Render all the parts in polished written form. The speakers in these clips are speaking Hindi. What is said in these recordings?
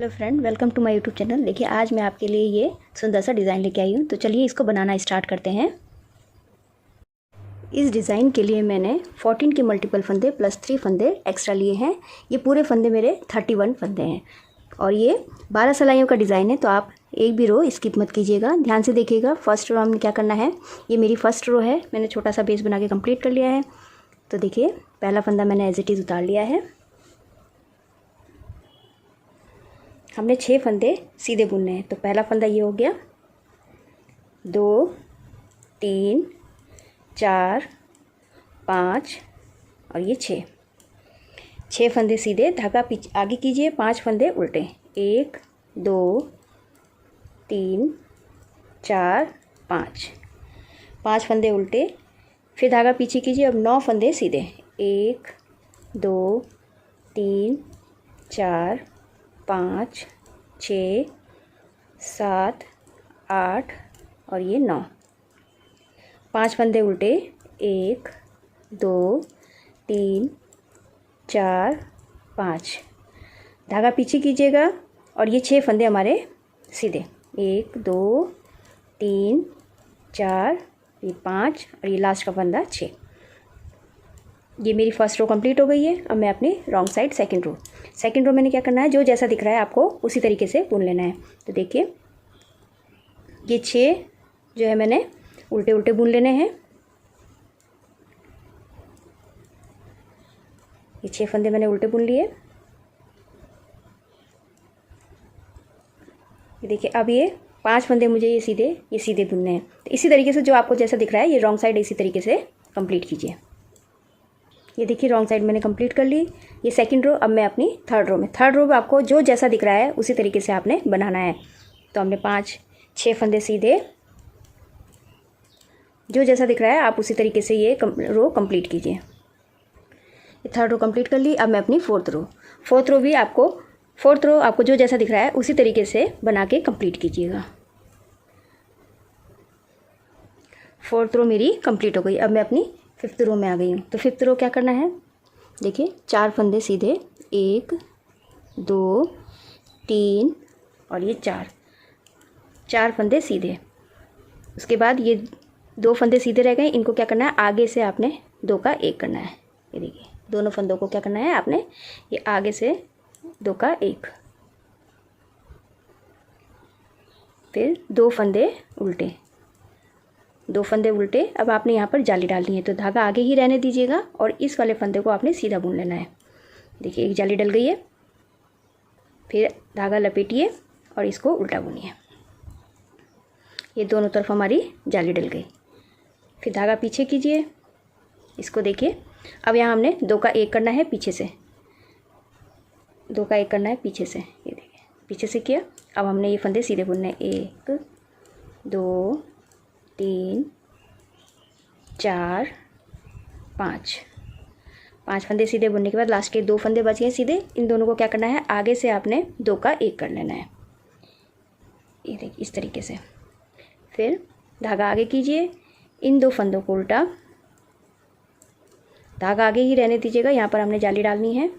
Hello friend, welcome to my YouTube channel. देखिए आज मैं आपके लिए ये सुंदर सा डिज़ाइन लेके आई हूँ। तो चलिए इसको बनाना स्टार्ट करते हैं। इस डिज़ाइन के लिए मैंने 14 के मल्टीपल फंदे प्लस 3 फंदे एक्स्ट्रा लिए हैं। ये पूरे फंदे मेरे 31 फंदे हैं और ये 12 सिलाइयों का डिज़ाइन है। तो आप एक भी रो स्किप मत कीजिएगा, ध्यान से देखिएगा। फर्स्ट रो हमने क्या करना है, ये मेरी फर्स्ट रो है। मैंने छोटा सा बेस बना के कंप्लीट कर लिया है। तो देखिए पहला फंदा मैंने एज इट इज़ उतार लिया है। हमने 6 फंदे सीधे बुनने हैं। तो पहला फंदा ये हो गया, 2 3 4 5 और ये 6 फंदे सीधे, धागा आगे कीजिए, 5 फंदे उल्टे, 1 2 3 4 5 फंदे उल्टे, फिर धागा पीछे कीजिए। अब 9 फंदे सीधे, 1 2 3 4 5 6 7 8 और ये 9, 5 फंदे उल्टे, 1 2 3 4 5, धागा पीछे कीजिएगा और ये 6 फंदे हमारे सीधे, 1 2 3 4 ये 5 और ये लास्ट का फंदा 6। ये मेरी फर्स्ट रो कंप्लीट हो गई है। अब मैं अपनी रॉन्ग साइड सेकंड रो मैंने क्या करना है, जो जैसा दिख रहा है आपको उसी तरीके से बुन लेना है। तो देखिए ये 6 जो है मैंने उल्टे उल्टे बुन लेने हैं। ये 6 फंदे मैंने उल्टे बुन लिए। ये देखिए अब ये 5 फंदे मुझे ये सीधे बुनने हैं। तो इसी तरीके से जो आपको जैसा दिख रहा है ये रॉन्ग साइड इसी तरीके से कंप्लीट कीजिए। ये देखिए रॉन्ग साइड मैंने कंप्लीट कर ली। ये सेकंड रो। अब मैं अपनी थर्ड रो में आपको जो जैसा दिख रहा है उसी तरीके से आपने बनाना है। तो हमने 6 फंदे सीधे, जो जैसा दिख रहा है आप उसी तरीके से ये रो कंप्लीट कीजिए। ये थर्ड रो कंप्लीट कर ली। अब मैं अपनी फोर्थ रो आपको जो जैसा दिख रहा है उसी तरीके से बना के कंप्लीट कीजिएगा। फोर्थ रो मेरी कंप्लीट हो गई। अब मैं अपनी फिफ्थ रो में आ गई हूँ। तो फिफ्थ रो क्या करना है, देखिए 4 फंदे सीधे, 1 2 3 और ये 4 फंदे सीधे। उसके बाद ये 2 फंदे सीधे रह गए, इनको क्या करना है, आगे से आपने 2 का 1 करना है। ये देखिए दोनों फंदों को क्या करना है आपने, ये आगे से 2 का 1, फिर 2 फंदे उल्टे। अब आपने यहाँ पर जाली डालनी है। तो धागा आगे ही रहने दीजिएगा और इस वाले फंदे को आपने सीधा बुन लेना है। देखिए एक जाली डल गई है, फिर धागा लपेटिए और इसको उल्टा बुनिए। ये दोनों तरफ हमारी जाली डल गई। फिर धागा पीछे कीजिए, इसको देखिए। अब यहाँ हमने 2 का 1 करना है पीछे से, 2 का 1 करना है पीछे से। ये देखिए पीछे से किया। अब हमने ये फंदे सीधे बुनने हैं, 1 2 3 4 5 फंदे सीधे बुनने के बाद लास्ट के 2 फंदे बच गए सीधे। इन दोनों को क्या करना है, आगे से आपने 2 का 1 कर लेना है। ये देखिए इस तरीके से। फिर धागा आगे कीजिए, इन 2 फंदों को उल्टा, धागा आगे ही रहने दीजिएगा। यहाँ पर हमने जाली डालनी है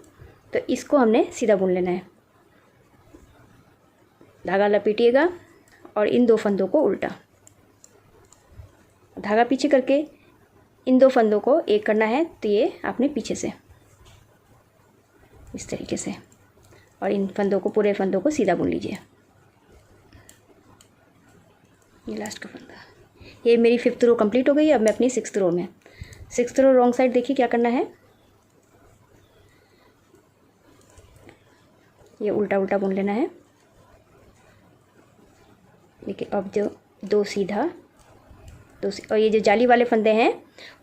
तो इसको हमने सीधा बुन लेना है। धागा लपेटिएगा और इन 2 फंदों को उल्टा, धागा पीछे करके इन 2 फंदों को 1 करना है। तो ये आपने पीछे से इस तरीके से, और इन फंदों को, पूरे फंदों को सीधा बुन लीजिए। ये लास्ट का फंदा। ये मेरी फिफ्थ रो कंप्लीट हो गई। अब मैं अपनी सिक्स्थ रो रॉन्ग साइड देखिए क्या करना है, ये उल्टा उल्टा बुन लेना है। देखिए अब जो 2 सीधा और ये जो जाली वाले फंदे हैं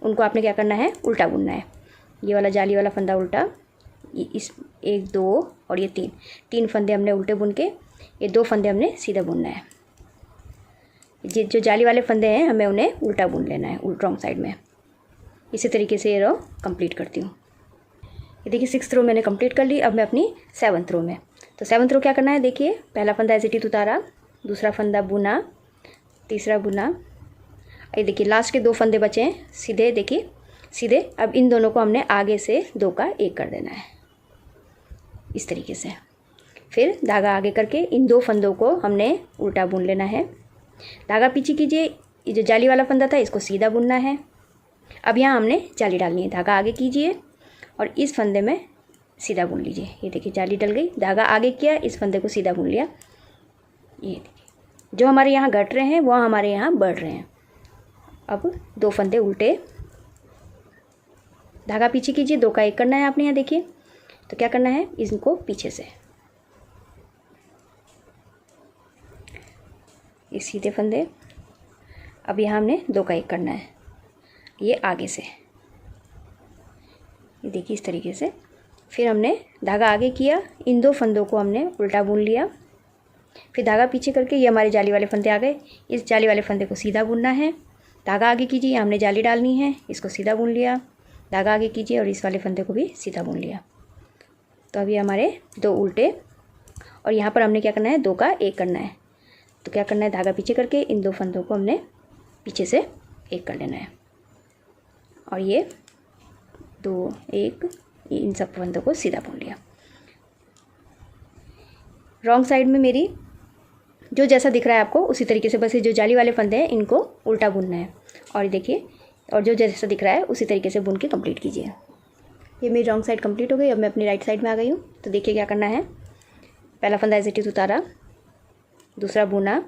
उनको आपने क्या करना है, उल्टा बुनना है। ये वाला जाली वाला फंदा उल्टा, ये इस 1 2 और ये 3 फंदे हमने उल्टे बुन के, ये 2 फंदे हमने सीधा बुनना है। ये जो जाली वाले फंदे हैं हमें उन्हें उल्टा बुन लेना है, रॉन्ग साइड में। इसी तरीके से ये रो कंप्लीट करती हूँ। ये देखिए 6th रो मैंने कंप्लीट कर ली। अब मैं अपनी 7th रो में। तो 7th रो क्या करना है, देखिए पहला फंदा एज इट इज़ उतारा, दूसरा फंदा बुना, तीसरा बुना। ये देखिए लास्ट के 2 फंदे बचे हैं सीधे, देखिए सीधे। अब इन दोनों को हमने आगे से 2 का 1 कर देना है इस तरीके से। फिर धागा आगे करके इन 2 फंदों को हमने उल्टा बुन लेना है। धागा पीछे कीजिए, ये जो जाली वाला फंदा था इसको सीधा बुनना है। अब यहाँ हमने जाली डालनी है। धागा आगे कीजिए और इस फंदे में सीधा बुन लीजिए। ये देखिए जाली डल गई, धागा आगे किया, इस फंदे को सीधा बुन लिया। ये देखिए जो हमारे यहाँ घट रहे हैं वो हमारे यहाँ बढ़ रहे हैं। अब 2 फंदे उल्टे, धागा पीछे कीजिए, 2 का 1 करना है आपने यहाँ देखिए। तो क्या करना है, इनको पीछे से ये सीधे फंदे। अब यहाँ हमने 2 का 1 करना है, ये आगे से, ये देखिए इस तरीके से। फिर हमने धागा आगे किया, इन 2 फंदों को हमने उल्टा बुन लिया। फिर धागा पीछे करके ये हमारे जाली वाले फंदे आ गए, इस जाली वाले फंदे को सीधा बुनना है। धागा आगे कीजिए, हमने जाली डालनी है, इसको सीधा बुन लिया। धागा आगे कीजिए और इस वाले फंदे को भी सीधा बुन लिया। तो अभी हमारे 2 उल्टे, और यहाँ पर हमने क्या करना है, 2 का 1 करना है। तो क्या करना है, धागा पीछे करके इन 2 फंदों को हमने पीछे से 1 कर लेना है। और ये 2 1 इन सब फंदों को सीधा बुन लिया। रॉन्ग साइड में मेरी जो जैसा दिख रहा है आपको उसी तरीके से बस ये जो जाली वाले फंदे हैं इनको उल्टा बुनना है। और देखिए, और जो जैसा दिख रहा है उसी तरीके से बुन के कंप्लीट कीजिए। ये मेरी रॉन्ग साइड कंप्लीट हो गई। अब मैं अपनी राइट साइड में आ गई हूँ। तो देखिए क्या करना है, पहला फंदा एज इट इज़ उतारा, दूसरा बुना।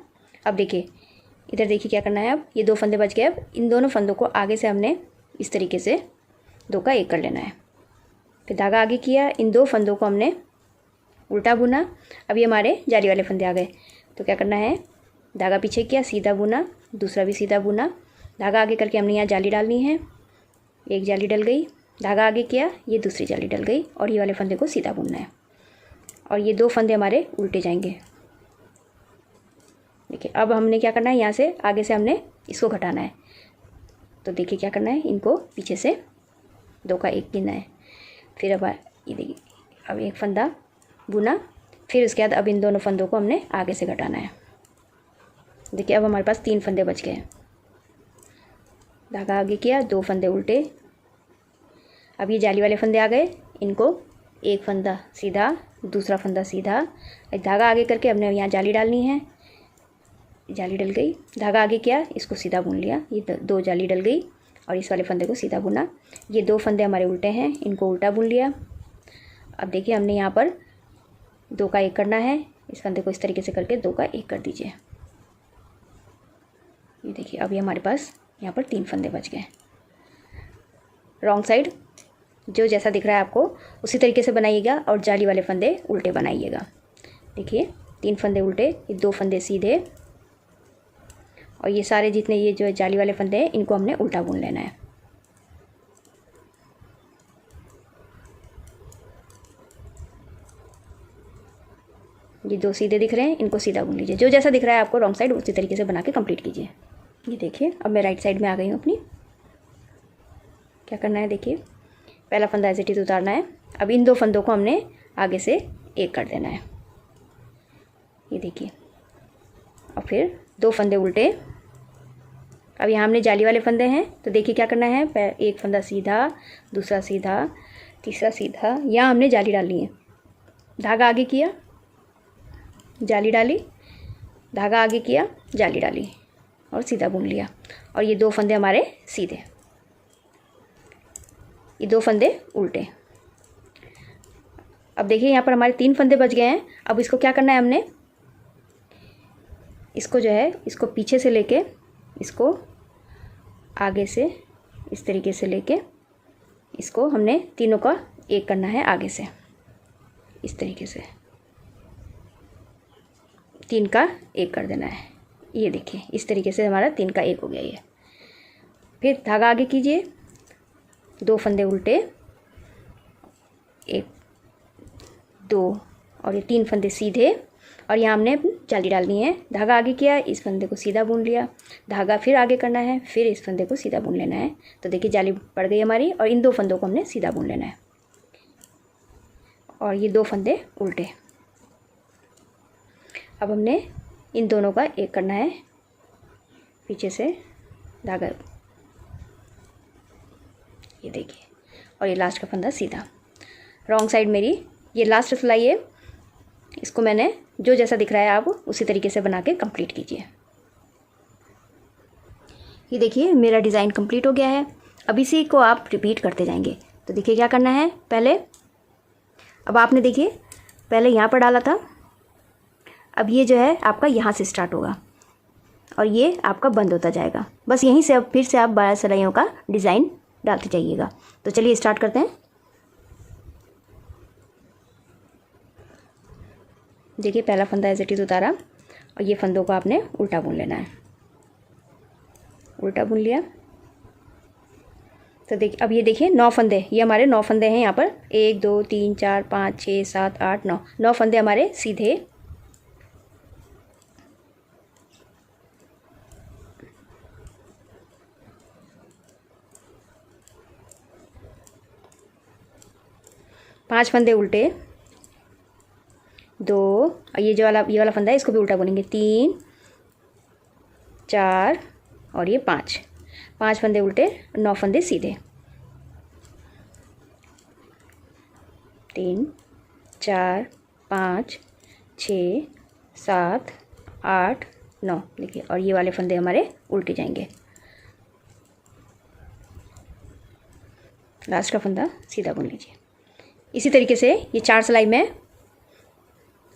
अब देखिए इधर देखिए क्या करना है, अब ये 2 फंदे बच गए। अब इन दोनों फंदों को आगे से हमने इस तरीके से 2 का 1 कर लेना है। फिर धागा आगे किया, इन 2 फंदों को हमने उल्टा बुना। अब ये हमारे जाली वाले फंदे आ गए। तो क्या करना है, धागा पीछे किया, सीधा बुना, दूसरा भी सीधा बुना। धागा आगे करके हमने यहाँ जाली डालनी है, एक जाली डल गई। धागा आगे किया, ये दूसरी जाली डल गई और ये वाले फंदे को सीधा बुनना है। और ये 2 फंदे हमारे उल्टे जाएंगे। देखिए अब हमने क्या करना है, यहाँ से आगे से हमने इसको घटाना है। तो देखिए क्या करना है, इनको पीछे से 2 का 1 गिनना है। फिर अब ये देखिए, अब एक फंदा बुना, फिर उसके बाद अब इन दोनों फंदों को हमने आगे से घटाना है। देखिए अब हमारे पास 3 फंदे बच गए। धागा आगे किया, 2 फंदे उल्टे। अब ये जाली वाले फंदे आ गए, इनको एक फंदा सीधा, दूसरा फंदा सीधा। धागा आगे करके हमने यहाँ जाली डालनी है, जाली डल गई। धागा आगे किया, इसको सीधा बुन लिया, ये 2 जाली डल गई और इस वाले फंदे को सीधा बुना। ये 2 फंदे हमारे उल्टे हैं, इनको उल्टा बुन लिया। अब देखिए हमने यहाँ पर 2 का 1 करना है, इस फंदे को इस तरीके से करके 2 का 1 कर दीजिए। ये देखिए अभी हमारे पास यहाँ पर 3 फंदे बच गए। रॉन्ग साइड जो जैसा दिख रहा है आपको उसी तरीके से बनाइएगा और जाली वाले फंदे उल्टे बनाइएगा। देखिए 3 फंदे उल्टे, ये 2 फंदे सीधे, और ये सारे जितने ये जो जाली वाले फंदे हैं इनको हमने उल्टा बुन लेना है। ये 2 सीधे दिख रहे हैं, इनको सीधा बुन लीजिए। जो जैसा दिख रहा है आपको रॉन्ग साइड उसी तरीके से बना के कंप्लीट कीजिए। ये देखिए अब मैं राइट साइड में आ गई हूँ अपनी। क्या करना है, देखिए पहला फंदा एज इट इज़ उतारना है। अब इन 2 फंदों को हमने आगे से 1 कर देना है। ये देखिए, और फिर 2 फंदे उल्टे। अब यहाँ हमने जाली वाले फंदे हैं, तो देखिए क्या करना है, एक फंदा सीधा, दूसरा सीधा, तीसरा सीधा। यहाँ हमने जाली डालनी है। धागा आगे किया, जाली डाली, धागा आगे किया, जाली डाली और सीधा बुन लिया। और ये 2 फंदे हमारे सीधे, ये 2 फंदे उल्टे। अब देखिए यहाँ पर हमारे 3 फंदे बच गए हैं। अब इसको क्या करना है, हमने इसको जो है इसको पीछे से लेके इसको आगे से इस तरीके से लेके इसको हमने तीनों का 1 करना है आगे से, इस तरीके से 3 का 1 कर देना है। ये देखिए इस तरीके से हमारा 3 का 1 हो गया ये। फिर धागा आगे कीजिए, 2 फंदे उल्टे, 1 2 और ये 3 फंदे सीधे, और यहाँ हमने जाली डालनी है। धागा आगे किया, इस फंदे को सीधा बुन लिया, धागा फिर आगे करना है, फिर इस फंदे को सीधा बुन लेना है। तो देखिए जाली पड़ गई हमारी, और इन 2 फंदों को हमने सीधा बुन लेना है। और ये 2 फंदे उल्टे। अब हमने इन दोनों का 1 करना है, पीछे से धागा, ये देखिए, और ये लास्ट का फंदा सीधा। रॉन्ग साइड मेरी ये लास्ट सिलाई है, इसको मैंने जो जैसा दिख रहा है आप उसी तरीके से बना के कंप्लीट कीजिए। ये देखिए मेरा डिज़ाइन कंप्लीट हो गया है। अब इसी को आप रिपीट करते जाएंगे। तो देखिए क्या करना है, पहले अब आपने देखिए पहले यहाँ पर डाला था, अब ये जो है आपका यहाँ से स्टार्ट होगा और ये आपका बंद होता जाएगा। बस यहीं से अब फिर से आप 12 सिलाइयों का डिज़ाइन डालते जाइएगा। तो चलिए स्टार्ट करते हैं। देखिए पहला फंदा एज इट इज़ उतारा और ये फंदों को आपने उल्टा बुन लेना है। उल्टा बुन लिया तो देखिए अब ये देखिए 9 फंदे, ये हमारे 9 फंदे हैं यहाँ पर। 1 2 3 4 5 6 7 8 9, 9 फंदे हमारे सीधे। पाँच फंदे उल्टे, 2 और ये वाला फंदा है इसको भी उल्टा बुनेंगे। 3 4 और ये 5, 5 फंदे उल्टे, 9 फंदे सीधे। 3 4 5 6 7 8 9 देखिए, और ये वाले फंदे हमारे उल्टे जाएंगे। लास्ट का फंदा सीधा बुन लीजिए। इसी तरीके से ये 4 सिलाई में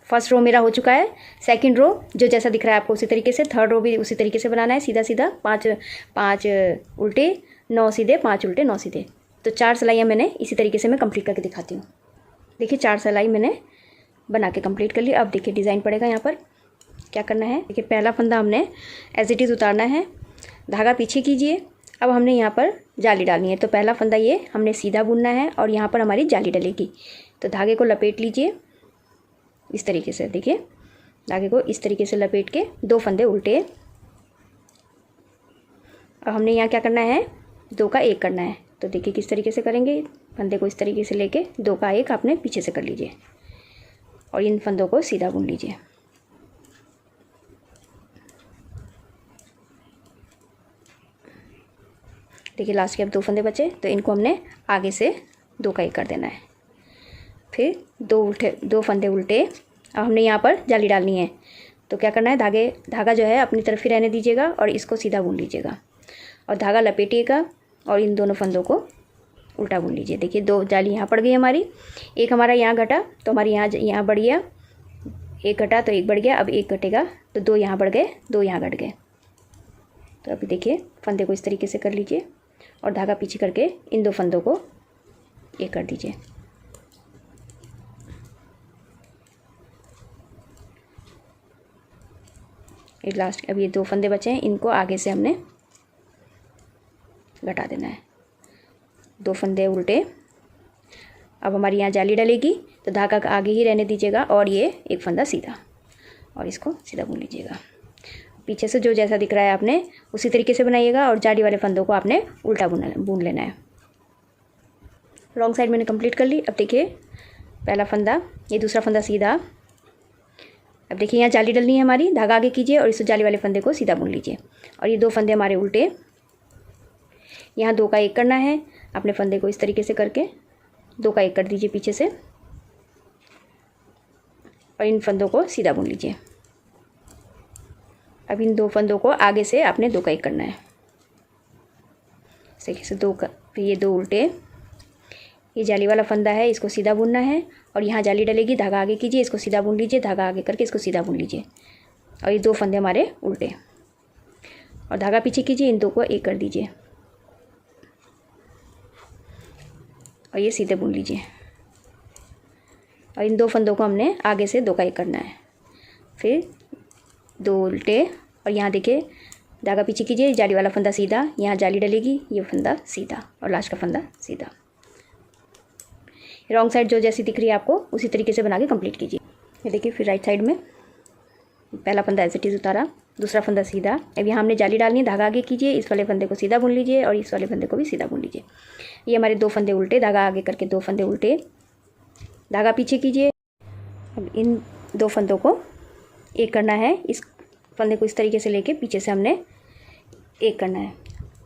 फर्स्ट रो मेरा हो चुका है। सेकंड रो जो जैसा दिख रहा है आपको उसी तरीके से, थर्ड रो भी उसी तरीके से बनाना है, सीधा सीधा 5 उल्टे 9 सीधे, 5 उल्टे 9 सीधे। तो 4 सिलाइयाँ मैंने इसी तरीके से मैं कंप्लीट करके दिखाती हूँ। देखिए 4 सिलाई मैंने बना के कंप्लीट कर ली। अब देखिए डिज़ाइन पड़ेगा यहाँ पर। क्या करना है, देखिए पहला फंदा हमने एज इट इज़ उतारना है, धागा पीछे कीजिए। अब हमने यहाँ पर जाली डालनी है। तो पहला फंदा ये हमने सीधा बुनना है और यहाँ पर हमारी जाली डलेगी। तो धागे को लपेट लीजिए इस तरीके से। देखिए धागे को इस तरीके से लपेट के 2 फंदे उल्टे। अब हमने यहाँ क्या करना है, 2 का 1 करना है। तो देखिए किस तरीके से करेंगे, फंदे को इस तरीके से लेके 2 का 1 आपने पीछे से कर लीजिए और इन फंदों को सीधा बुन लीजिए। देखिए लास्ट के अब 2 फंदे बचे, तो इनको हमने आगे से 2 का 1 कर देना है। फिर 2 फंदे उल्टे। अब हमने यहाँ पर जाली डालनी है। तो क्या करना है, धागा जो है अपनी तरफ ही रहने दीजिएगा और इसको सीधा बुन लीजिएगा और धागा लपेटिएगा और इन दोनों फंदों को उल्टा बुन लीजिए। देखिए 2 जाली यहाँ पड़ गई हमारी, एक हमारा यहाँ घटा तो हमारी यहाँ बढ़ गया, 1 घटा तो 1 बढ़ गया, अब 1 घटेगा तो 2 यहाँ बढ़ गए, 2 यहाँ घट गए। तो अभी देखिए फंदे को इस तरीके से कर लीजिए और धागा पीछे करके इन 2 फंदों को 1 कर दीजिए। लास्ट अब ये 2 फंदे बचे हैं, इनको आगे से हमने घटा देना है। 2 फंदे उल्टे। अब हमारी यहाँ जाली डलेगी तो धागा आगे ही रहने दीजिएगा और ये 1 फंदा सीधा और इसको सीधा बुन लीजिएगा। पीछे से जो जैसा दिख रहा है आपने उसी तरीके से बनाइएगा और जाली वाले फंदों को आपने उल्टा बुन लेना है। रॉन्ग साइड मैंने कंप्लीट कर ली। अब देखिए पहला फंदा, ये दूसरा फंदा सीधा। अब देखिए यहाँ जाली डलनी है हमारी, धागा आगे कीजिए और इस जाली वाले फंदे को सीधा बुन लीजिए और ये 2 फंदे हमारे उल्टे। यहाँ 2 का 1 करना है, अपने फंदे को इस तरीके से करके 2 का 1 कर दीजिए पीछे से और इन फंदों को सीधा बुन लीजिए। अब इन 2 फंदों को आगे से आपने 2 का 1 करना है। इस तरीके से 2 का, फिर ये 2 उल्टे। ये जाली वाला फंदा है, इसको सीधा बुनना है और यहाँ जाली डलेगी, धागा आगे कीजिए, इसको सीधा बुन लीजिए, धागा आगे करके इसको सीधा बुन लीजिए और ये 2 फंदे हमारे उल्टे और धागा पीछे कीजिए, इन 2 को 1 कर दीजिए और ये सीधे बुन लीजिए और इन 2 फंदों को हमने आगे से 2 का 1 करना है। फिर 2 उल्टे और यहाँ देखिए धागा पीछे कीजिए, जाली वाला फंदा सीधा, यहाँ जाली डलेगी, ये फंदा सीधा और लास्ट का फंदा सीधा। रॉन्ग साइड जो जैसी दिख रही है आपको उसी तरीके से बना के कंप्लीट कीजिए। ये देखिए फिर राइट साइड में पहला फंदा एज इट इज़ उतारा, दूसरा फंदा सीधा। अब यहाँ हमने जाली डालनी है, धागा आगे कीजिए, इस वाले फंदे को सीधा बुन लीजिए और इस वाले फंदे को भी सीधा बुन लीजिए। ये हमारे 2 फंदे उल्टे, धागा आगे करके 2 फंदे उल्टे, धागा पीछे कीजिए। अब इन 2 फंदों को 1 करना है, इस फंदे को इस तरीके से लेके पीछे से हमने 1 करना है।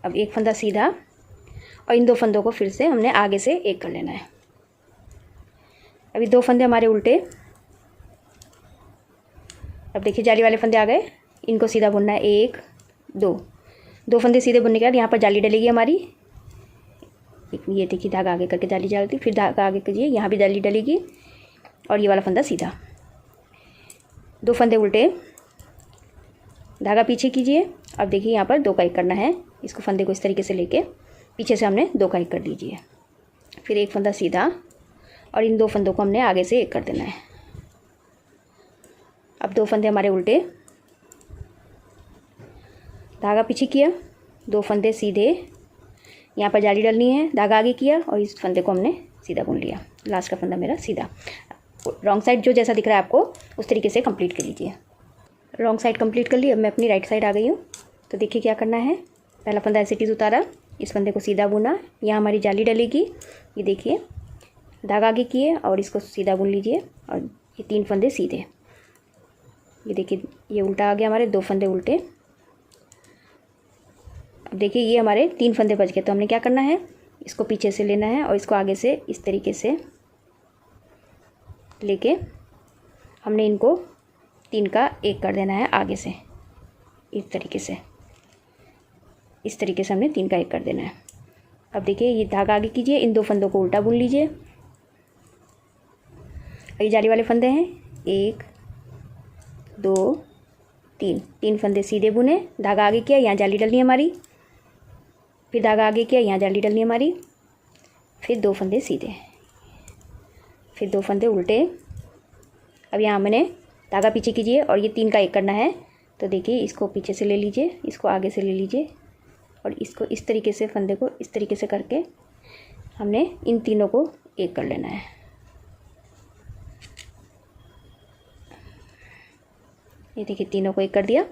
अब 1 फंदा सीधा और इन 2 फंदों को फिर से हमने आगे से 1 कर लेना है। अभी 2 फंदे हमारे उल्टे, अब देखिए जाली वाले फंदे आ गए, इनको सीधा बुनना है। 1 2 2 फंदे सीधे बुनने के बाद यहाँ पर जाली डलेगी हमारी। ये देखिए धागा आगे करके जाली डालती, फिर धागा आगे कीजिए, यहाँ भी जाली डलेगी और ये वाला फंदा सीधा। 2 फंदे उल्टे, धागा पीछे कीजिए। अब देखिए यहाँ पर 2 का 1 करना है। इसको फंदे को इस तरीके से लेके पीछे से हमने 2 का 1 कर दीजिए। फिर 1 फंदा सीधा और इन 2 फंदों को हमने आगे से 1 कर देना है। अब 2 फंदे हमारे उल्टे, धागा पीछे किया, 2 फंदे सीधे, यहाँ पर जाली डालनी है, धागा आगे किया और इस फंदे को हमने सीधा बुन लिया। लास्ट का फंदा मेरा सीधा। रॉन्ग साइड जो जैसा दिख रहा है आपको उस तरीके से कंप्लीट कर लीजिए। रॉन्ग साइड कंप्लीट कर ली। अब मैं अपनी राइट साइड आ गई हूँ। तो देखिए क्या करना है। पहला फंदा ऐसे टीज उतारा, इस फंदे को सीधा बुना, यहाँ हमारी जाली डलेगी। ये देखिए धागा आगे किए और इसको सीधा बुन लीजिए और ये 3 फंदे सीधे। ये देखिए ये उल्टा आ गया, हमारे 2 फंदे उल्टे। अब देखिए ये हमारे 3 फंदे बच गए। तो हमने क्या करना है, इसको पीछे से लेना है और इसको आगे से इस तरीके से लेके हमने इनको 3 का 1 कर देना है आगे से। इस तरीके से हमने 3 का 1 कर देना है। अब देखिए ये धागा आगे कीजिए, इन 2 फंदों को उल्टा बुन लीजिए। ये जाली वाले फंदे हैं, 1 2 3 फंदे सीधे बुने, धागा आगे किया, यहाँ जाली डलनी है हमारी, फिर धागा आगे किया, यहाँ जाली डलनी है हमारी, फिर 2 फंदे सीधे, फिर 2 फंदे उल्टे। अब यहाँ मैंने धागा पीछे कीजिए और ये 3 का 1 करना है। तो देखिए इसको पीछे से ले लीजिए, इसको आगे से ले लीजिए और इसको इस तरीके से फंदे को इस तरीके से करके हमने इन तीनों को 1 कर लेना है। ये देखिए तीनों को 1 कर दिया।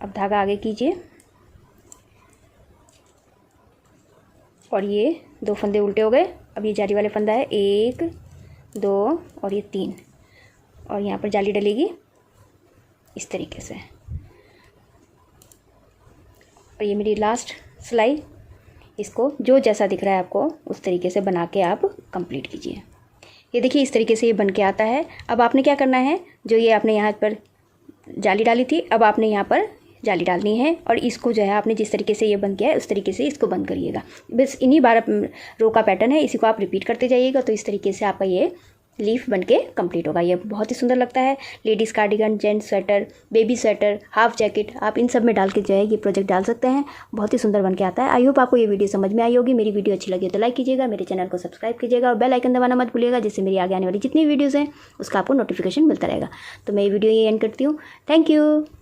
अब धागा आगे कीजिए और ये 2 फंदे उल्टे हो गए। अब ये जाली वाले फंदा है, 1 2 और ये 3 और यहाँ पर जाली डलेगी इस तरीके से। और ये मेरी लास्ट सिलाई। इसको जो जैसा दिख रहा है आपको उस तरीके से बना के आप कंप्लीट कीजिए। ये देखिए इस तरीके से ये बन के आता है। अब आपने क्या करना है, जो ये आपने यहाँ पर जाली डाली थी, अब आपने यहाँ पर जाली डालनी है और इसको जो है आपने जिस तरीके से ये बंद किया है उस तरीके से इसको बंद करिएगा। बस इन्हीं 12 रो का पैटर्न है, इसी को आप रिपीट करते जाइएगा। तो इस तरीके से आपका ये लीफ बनके कंप्लीट होगा। ये बहुत ही सुंदर लगता है। Ladies cardigan, gents sweater, baby sweater, half jacket, आप इन सब में डाल के जो है ये प्रोजेक्ट डाल सकते हैं। बहुत ही सुंदर बन के आता है। आई होप आपको ये वीडियो समझ में आई होगी। मेरी वीडियो अच्छी लगी तो लाइक कीजिएगा, मेरे चैनल को सब्सक्राइब कीजिएगा और बेल आइकन दबाना मत भूलिएगा, जिससे मेरी आगे आने वाली जितनी वीडियोज़ हैं उसका आपको नोटिफिकेशन मिलता रहेगा। तो मैं ये वीडियो ये एंड करती हूँ। Thank you.